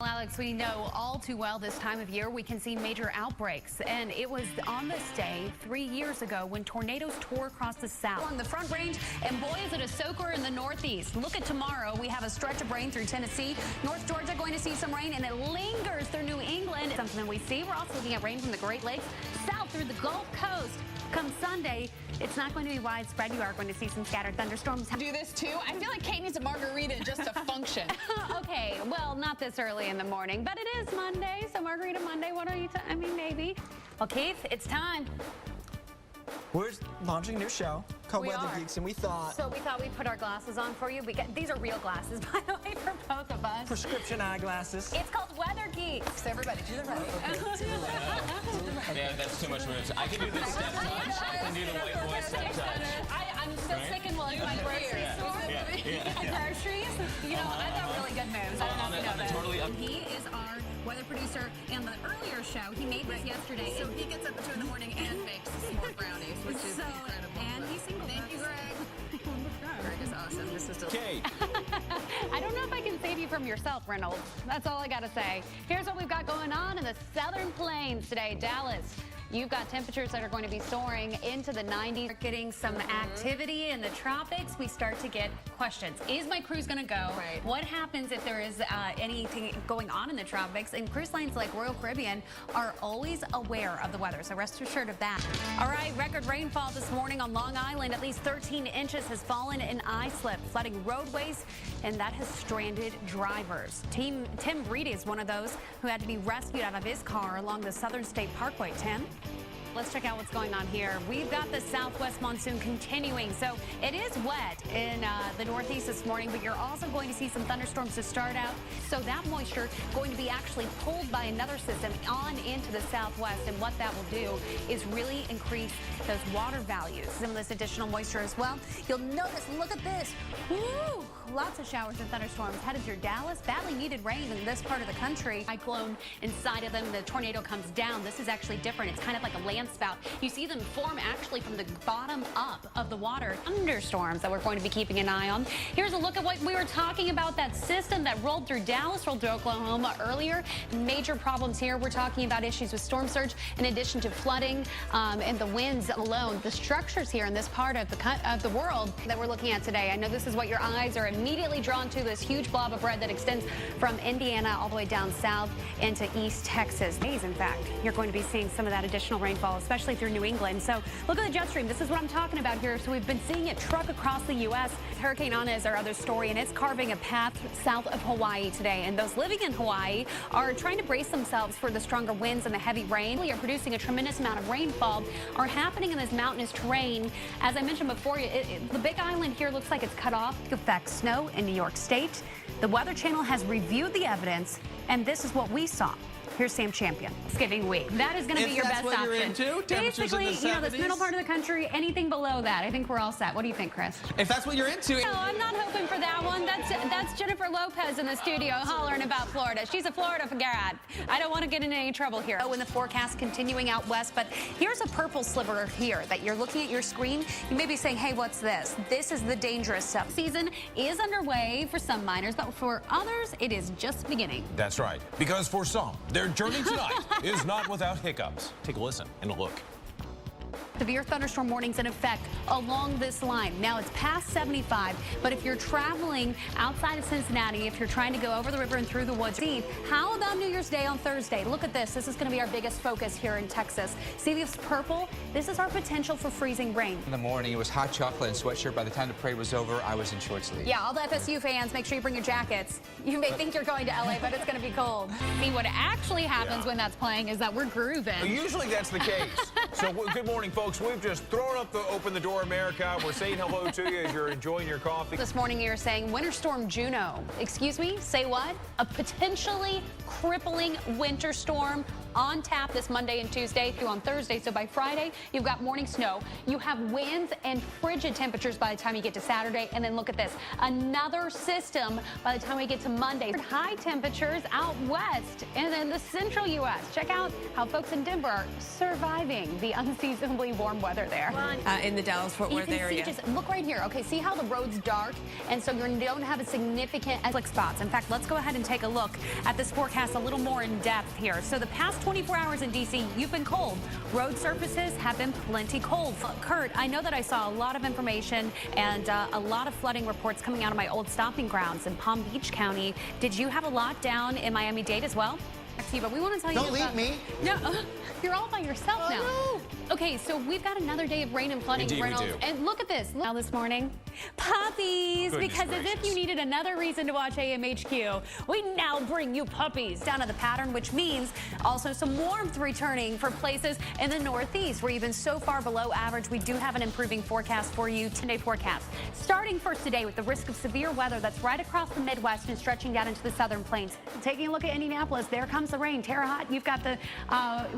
Well, Alex, we know all too well this time of year we can see major outbreaks, and it was on this day 3 years ago when tornadoes tore across the south. Along the Front Range, and boy is it a soaker in the northeast. Look at tomorrow. We have a stretch of rain through Tennessee. North Georgia going to see some rain, and it lingers through New England. Something we see. We're also looking at rain from the Great Lakes south through the Gulf Coast. Come Sunday, it's not going to be widespread. You are going to see some scattered thunderstorms. Do this too? I feel like Kate needs a margarita just to function. Okay, well, not this early in the morning, but it is Monday, so Margarita Monday, what are you, I mean, maybe. Well, Keith, it's time. We're launching a new show called Weather Geeks, and we thought we'd put our glasses on for you. These are real glasses, by the way, for both of us. prescription eyeglasses. It's called Weather Geeks. Everybody, to the right. Yeah, that's too much room. I can do the step touch. I can do the white boy step touch. I'm so sick and well in my grocery store. Groceries. You know, I've got really good moves. I don't know if you know that. Totally up. He is our weather producer in the earlier show. He made this yesterday. So he gets up at 2 in the morning and bakes s'more brownies, which is incredible. And he's single. Thank you, Greg. Greg is awesome. This is Kate. I don't know if I can save you from yourself, Reynolds. That's all I got to say. Here's what we've got going on in the southern plains today. Dallas, you've got temperatures that are going to be soaring into the 90s. We're getting some activity in the tropics. We start to get questions. Is my cruise going to go? Right. What happens if there is anything going on in the tropics? And cruise lines like Royal Caribbean are always aware of the weather, so rest assured of that. All right, record rainfall this morning on Long Island. At least 13 inches has fallen in ice slip, flooding roadways, and that has stranded drivers. Tim Reed is one of those who had to be rescued out of his car along the Southern State Parkway. Tim? Let's check out what's going on here. We've got the southwest monsoon continuing, so it is wet in the northeast this morning, but you're also going to see some thunderstorms to start out. So that moisture going to be actually pulled by another system on into the southwest, and what that will do is really increase those water values. Some of this additional moisture as well. You'll notice, look at this. Woo! Lots of showers and thunderstorms headed through Dallas. Badly needed rain in this part of the country. Cyclone inside of them. The tornado comes down. This is actually different. It's kind of like a land spout. You see them form actually from the bottom up of the water. Thunderstorms that we're going to be keeping an eye on. Here's a look at what we were talking about. That system that rolled through Dallas, rolled through Oklahoma earlier. Major problems here. We're talking about issues with storm surge in addition to flooding and the winds alone. The structures here in this part of the world that we're looking at today. I know this is what your eyes are immediately drawn to, this huge blob of red that extends from Indiana all the way down south into East Texas. In fact, you're going to be seeing some of that additional rainfall, especially through New England. So look at the jet stream. This is what I'm talking about here. So we've been seeing it truck across the U.S. Hurricane Ana is our other story, and it's carving a path south of Hawaii today. And those living in Hawaii are trying to brace themselves for the stronger winds and the heavy rain. We are producing a tremendous amount of rainfall are happening in this mountainous terrain. As I mentioned before, the Big Island here looks like it's cut off. Affects snow in New York State. The Weather Channel has reviewed the evidence, and this is what we saw. Here's Sam Champion. Thanksgiving week. That is going to be your best option. You're into, basically, you know, this middle part of the country, anything below that, I think we're all set. What do you think, Chris? If that's what you're into. No, I'm not hoping for that one. That's Jennifer Lopez in the studio hollering about Florida. She's a Florida grad. I don't want to get in any trouble here. Oh, in the forecast continuing out west, but here's a purple sliver here that you're looking at your screen. You may be saying, hey, what's this? This is the dangerous stuff. Season is underway for some miners, but for others, it is just beginning. That's right, because for some, their journey tonight is not without hiccups. Take a listen and a look. Severe thunderstorm warnings in effect along this line. Now it's past 75, but if you're traveling outside of Cincinnati, if you're trying to go over the river and through the woods, how about New Year's Day on Thursday? Look at this. This is going to be our biggest focus here in Texas. See this purple? This is our potential for freezing rain. In the morning, it was hot chocolate and sweatshirt. By the time the parade was over, I was in short sleeves. Yeah, all the FSU fans, make sure you bring your jackets. You may think you're going to LA, but it's going to be cold. See, what actually happens when that's playing is that we're grooving. Usually that's the case. So good morning, folks. We've just thrown up open the door, America. We're saying hello to you as you're enjoying your coffee. This morning you're saying Winter Storm Juno. Excuse me? Say what? A potentially crippling winter storm on tap this Monday and Tuesday through on Thursday. So by Friday, you've got morning snow. You have winds and frigid temperatures by the time you get to Saturday. And then look at this, another system by the time we get to Monday. High temperatures out west and in the central U.S. Check out how folks in Denver are surviving the unseasonably warm weather there. In the Dallas-Fort Worth area. Just look right here. Okay, see how the road's dark, and so you don't have a significant slick spots. In fact, let's go ahead and take a look at this forecast a little more in depth here. So the past 24 hours in D.C., you've been cold. Road surfaces have been plenty cold. Kurt, I know that I saw a lot of information and a lot of flooding reports coming out of my old stomping grounds in Palm Beach County. Did you have a lot down in Miami-Dade as well? But we want to tell you Don't leave me. No, you're all by yourself now. No. Okay, so we've got another day of rain and flooding. Indeed, Reynolds. we do. And look at this. Now this morning, puppies. Goodness because gracious. as if you needed another reason to watch AMHQ, we now bring you puppies down to the pattern, which means also some warmth returning for places in the Northeast where you've been so far below average. We do have an improving forecast for you, 10-day forecast. Starting first today with the risk of severe weather that's right across the Midwest and stretching down into the southern plains. Taking a look at Indianapolis, there comes the rain. Terre Haute, you've got the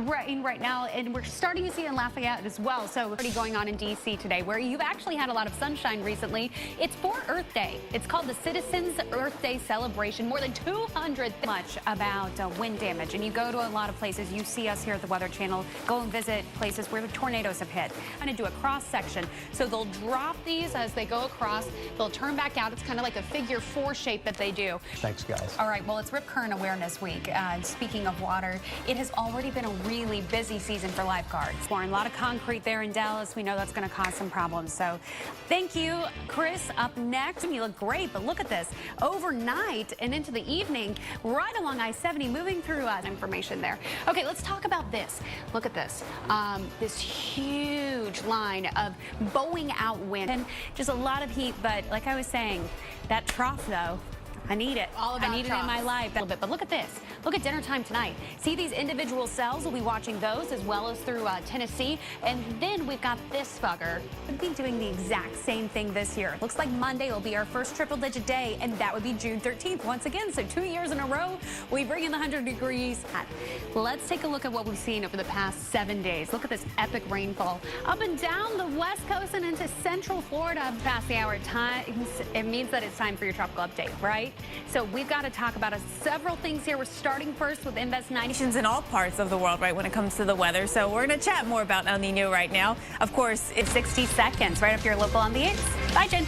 rain right now, and we're starting to see it in Lafayette as well. So already going on in D.C. today, where you've actually had a lot of sunshine recently. It's for Earth Day. It's called the Citizens Earth Day celebration. More than 200 much about wind damage, and you go to a lot of places. You see us here at the Weather Channel. Go and visit places where the tornadoes have hit. I'm going to do a cross section. So they'll drop these as they go across. They'll turn back out. It's kind of like a figure 4 shape that they do. Thanks, guys. All right, well, it's Rip Current Awareness Week. Speaking of water, it has already been a really busy season for lifeguards. We're in a lot of concrete there in Dallas. We know that's going to cause some problems. So thank you, Chris. Up next, you look great, but look at this. Overnight and into the evening, right along I-70, moving through information there. Okay, let's talk about this. Look at this. This huge line of bowing out wind. And just a lot of heat, but like I was saying, that trough, though, I need it. All about I need it in my life a little bit. But look at this. Look at dinner time tonight. See these individual cells? We'll be watching those as well as through Tennessee. And then we've got this bugger. We'll be doing the exact same thing this year. Looks like Monday will be our first triple-digit day, and that would be June 13th once again. So 2 years in a row, we bring in the 100 degrees. Let's take a look at what we've seen over the past 7 days. Look at this epic rainfall up and down the west coast and into central Florida past the hour times. It means that it's time for your tropical update, right? So we've got to talk about several things here. We're starting first with Invest 90. In all parts of the world, right, when it comes to the weather. So we're going to chat more about El Nino right now. Of course, it's 60 seconds right up your local on the 8th. Bye, Jen.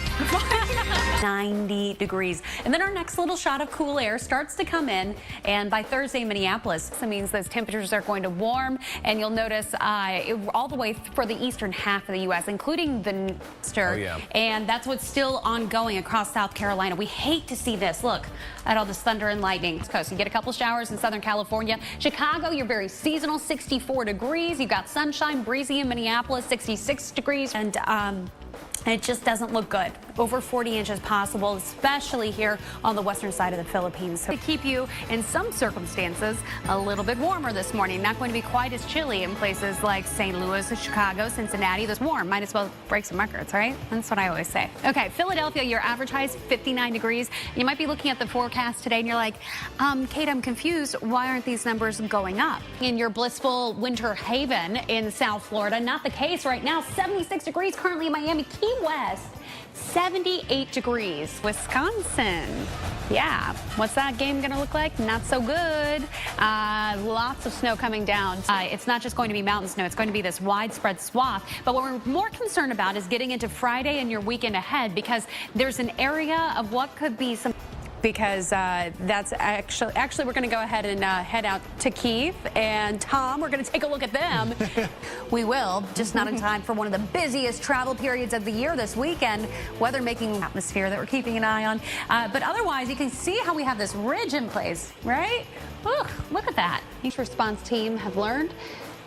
90 degrees. And then our next little shot of cool air starts to come in. And by Thursday, Minneapolis, that means those temperatures are going to warm. And you'll notice all the way for the eastern half of the U.S., including the Northeastern. Oh, yeah. And that's what's still ongoing across South Carolina. We hate to see this. Look at all this thunder and lightning. Coast. You get a couple showers in Southern California. Chicago, you're very seasonal, 64 degrees. You've got sunshine, breezy in Minneapolis, 66 degrees. And it just doesn't look good. Over 40 inches possible, especially here on the western side of the Philippines. So to keep you, in some circumstances, a little bit warmer this morning. Not going to be quite as chilly in places like St. Louis, Chicago, Cincinnati. This warm. Might as well break some records, right? That's what I always say. Okay, Philadelphia, your average high is 59 degrees. You might be looking at the forecast today and you're like, Kate, I'm confused. Why aren't these numbers going up? In your blissful winter haven in South Florida, not the case right now. 76 degrees currently in Miami, Key West. 78 degrees. Wisconsin. Yeah. What's that game going to look like? Not so good. Lots of snow coming down. It's not just going to be mountain snow. It's going to be this widespread swath. But what we're more concerned about is getting into Friday and your weekend ahead, because there's an area of what could be some... Because that's actually we're going to go ahead and head out to Kiev. And Tom, we're going to take a look at them. We will, just not in time for one of the busiest travel periods of the year this weekend. Weather making atmosphere that we're keeping an eye on. But otherwise, you can see how we have this ridge in place, right? Look at that. Each response team have learned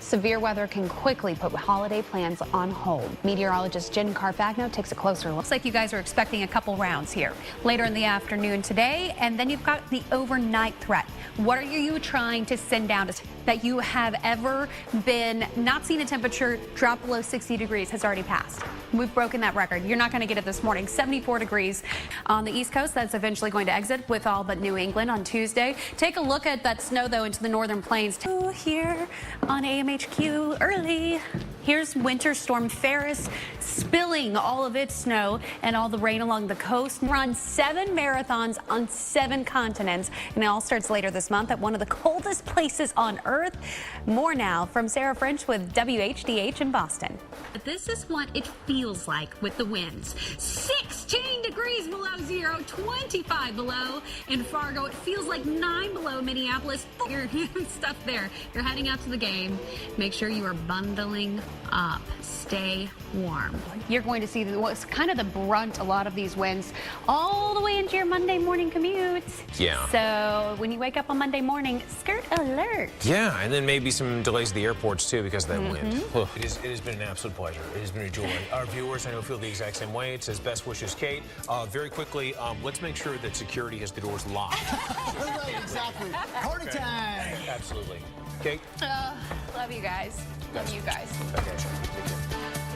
severe weather can quickly put holiday plans on hold. Meteorologist Jen Carfagno takes a closer look. Looks like you guys are expecting a couple rounds here later in the afternoon today, and then you've got the overnight threat. What are you trying to send down that you have ever been not seen a temperature drop below 60 degrees has already passed? We've broken that record. You're not going to get it this morning. 74 degrees on the East Coast. That's eventually going to exit with all but New England on Tuesday. Take a look at that snow, though, into the northern plains. Here on AMHQ early. Here's Winter Storm Ferris spilling all of its snow and all the rain along the coast. Run 7 marathons on 7 continents, and it all starts later this month at one of the coldest places on Earth. More now from Sarah French with WHDH in Boston. But this is what it feels like with the winds. 16 degrees below zero, 25 below in Fargo. It feels like 9 below Minneapolis. Your stuff there. You're heading out to the game. Make sure you are bundling up. Stay warm. You're going to see what's kind of the brunt, a lot of these winds, all the way into your Monday morning commute. Yeah. So when you wake up on Monday morning, skirt alert. Yeah, and then maybe some delays at the airports, too, because of that wind. It has been an absolute pleasure. It has been a joy. Our viewers, I know, feel the exact same way. It says best wishes, Kate. Very quickly, let's make sure that security has the doors locked. Right, exactly. Party time. Absolutely. Kate? Love you guys. Love you guys. Okay.